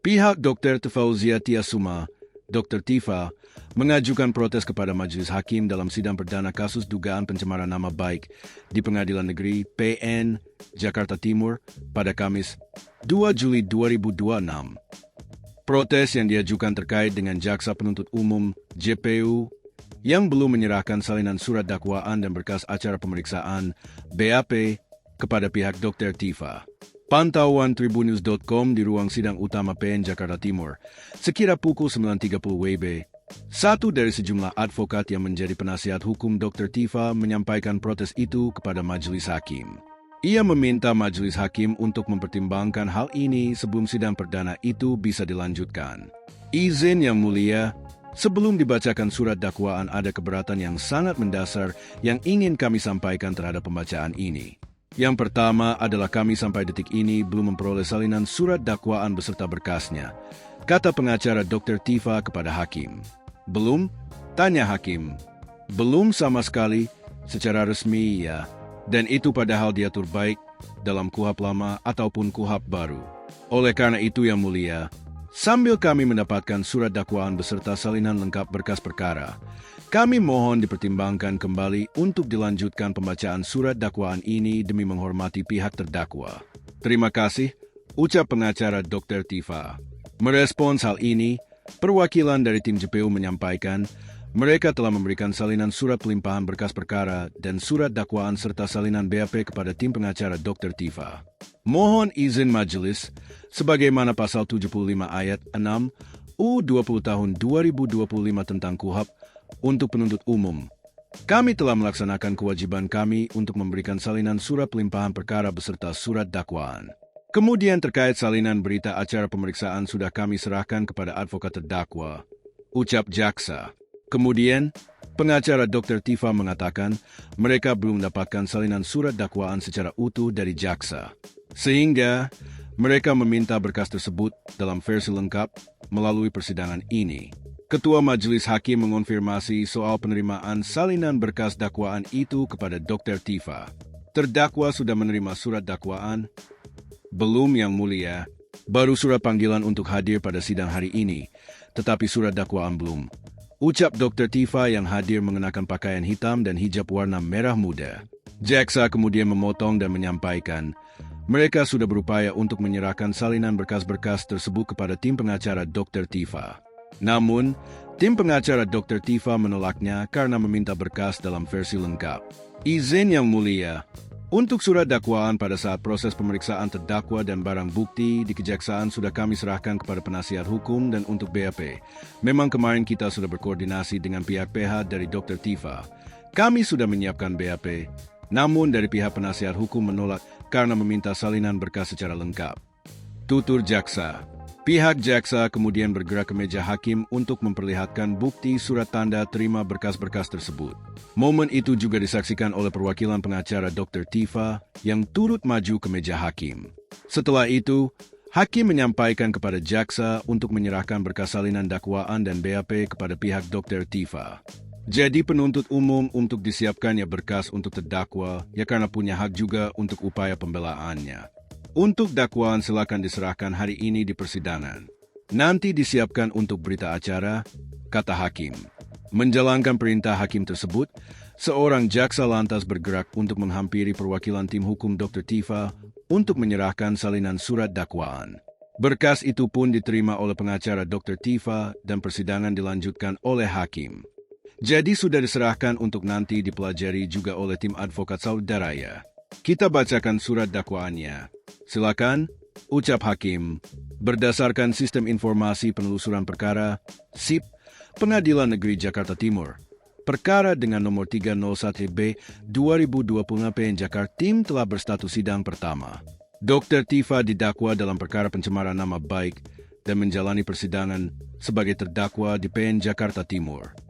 Pihak Dr. Fauzia Tiasuma, Dr. Tifa, mengajukan protes kepada Majelis Hakim dalam sidang perdana kasus dugaan pencemaran nama baik di Pengadilan Negeri PN Jakarta Timur pada Kamis 2 Juli 2026. Protes yang diajukan terkait dengan Jaksa Penuntut Umum JPU yang belum menyerahkan salinan surat dakwaan dan berkas acara pemeriksaan BAP kepada pihak Dr. Tifa. Pantauan Tribunnews.com di ruang sidang utama PN Jakarta Timur, sekira pukul 9.30 WIB. Satu dari sejumlah advokat yang menjadi penasihat hukum Dr. Tifa menyampaikan protes itu kepada Majelis Hakim. Ia meminta Majelis Hakim untuk mempertimbangkan hal ini sebelum sidang perdana itu bisa dilanjutkan. Izin Yang Mulia, sebelum dibacakan surat dakwaan ada keberatan yang sangat mendasar yang ingin kami sampaikan terhadap pembacaan ini. Yang pertama adalah kami sampai detik ini belum memperoleh salinan surat dakwaan beserta berkasnya, kata pengacara Dr. Tifa kepada Hakim. Belum? Tanya Hakim. Belum sama sekali, secara resmi ya, dan itu padahal diatur baik dalam KUHP lama ataupun KUHP baru. Oleh karena itu Yang Mulia, sambil kami mendapatkan surat dakwaan beserta salinan lengkap berkas perkara, kami mohon dipertimbangkan kembali untuk dilanjutkan pembacaan surat dakwaan ini demi menghormati pihak terdakwa. Terima kasih, ucap pengacara Dr. Tifa. Merespons hal ini, perwakilan dari tim JPU menyampaikan mereka telah memberikan salinan surat pelimpahan berkas perkara dan surat dakwaan serta salinan BAP kepada tim pengacara Dr. Tifa. Mohon izin majelis, sebagaimana pasal 75 ayat 6 U20 tahun 2025 tentang KUHP, untuk penuntut umum, kami telah melaksanakan kewajiban kami untuk memberikan salinan surat pelimpahan perkara beserta surat dakwaan. Kemudian terkait salinan berita acara pemeriksaan sudah kami serahkan kepada advokat terdakwa, ucap jaksa. Kemudian, pengacara Dr. Tifa mengatakan mereka belum mendapatkan salinan surat dakwaan secara utuh dari jaksa, sehingga mereka meminta berkas tersebut dalam versi lengkap melalui persidangan ini. Ketua Majelis Hakim mengonfirmasi soal penerimaan salinan berkas dakwaan itu kepada Dr. Tifa. Terdakwa sudah menerima surat dakwaan? Belum Yang Mulia, baru surat panggilan untuk hadir pada sidang hari ini, tetapi surat dakwaan belum. Ucap Dr. Tifa yang hadir mengenakan pakaian hitam dan hijab warna merah muda. Jaksa kemudian memotong dan menyampaikan, mereka sudah berupaya untuk menyerahkan salinan berkas-berkas tersebut kepada tim pengacara Dr. Tifa. Namun, tim pengacara Dr. Tifa menolaknya karena meminta berkas dalam versi lengkap. Izin Yang Mulia, untuk surat dakwaan pada saat proses pemeriksaan terdakwa dan barang bukti di kejaksaan sudah kami serahkan kepada penasihat hukum dan untuk BAP. Memang kemarin kita sudah berkoordinasi dengan pihak PH dari Dr. Tifa. Kami sudah menyiapkan BAP, namun dari pihak penasihat hukum menolak karena meminta salinan berkas secara lengkap. Tutur jaksa. Pihak jaksa kemudian bergerak ke meja hakim untuk memperlihatkan bukti surat tanda terima berkas-berkas tersebut. Momen itu juga disaksikan oleh perwakilan pengacara Dr. Tifa yang turut maju ke meja hakim. Setelah itu, hakim menyampaikan kepada jaksa untuk menyerahkan berkas salinan dakwaan dan BAP kepada pihak Dr. Tifa. Jadi penuntut umum untuk disiapkannya berkas untuk terdakwa, ya karena punya hak juga untuk upaya pembelaannya. Untuk dakwaan silakan diserahkan hari ini di persidangan. Nanti disiapkan untuk berita acara, kata hakim. Menjalankan perintah hakim tersebut, seorang jaksa lantas bergerak untuk menghampiri perwakilan tim hukum Dr. Tifa untuk menyerahkan salinan surat dakwaan. Berkas itu pun diterima oleh pengacara Dr. Tifa dan persidangan dilanjutkan oleh hakim. Jadi sudah diserahkan untuk nanti dipelajari juga oleh tim advokat saudaraya. Kita bacakan surat dakwaannya. Silakan, ucap hakim. Berdasarkan Sistem Informasi Penelusuran Perkara, SIP, Pengadilan Negeri Jakarta Timur, perkara dengan nomor 301B 2020 PN Jakarta Tim telah berstatus sidang pertama. Dr. Tifa didakwa dalam perkara pencemaran nama baik dan menjalani persidangan sebagai terdakwa di PN Jakarta Timur.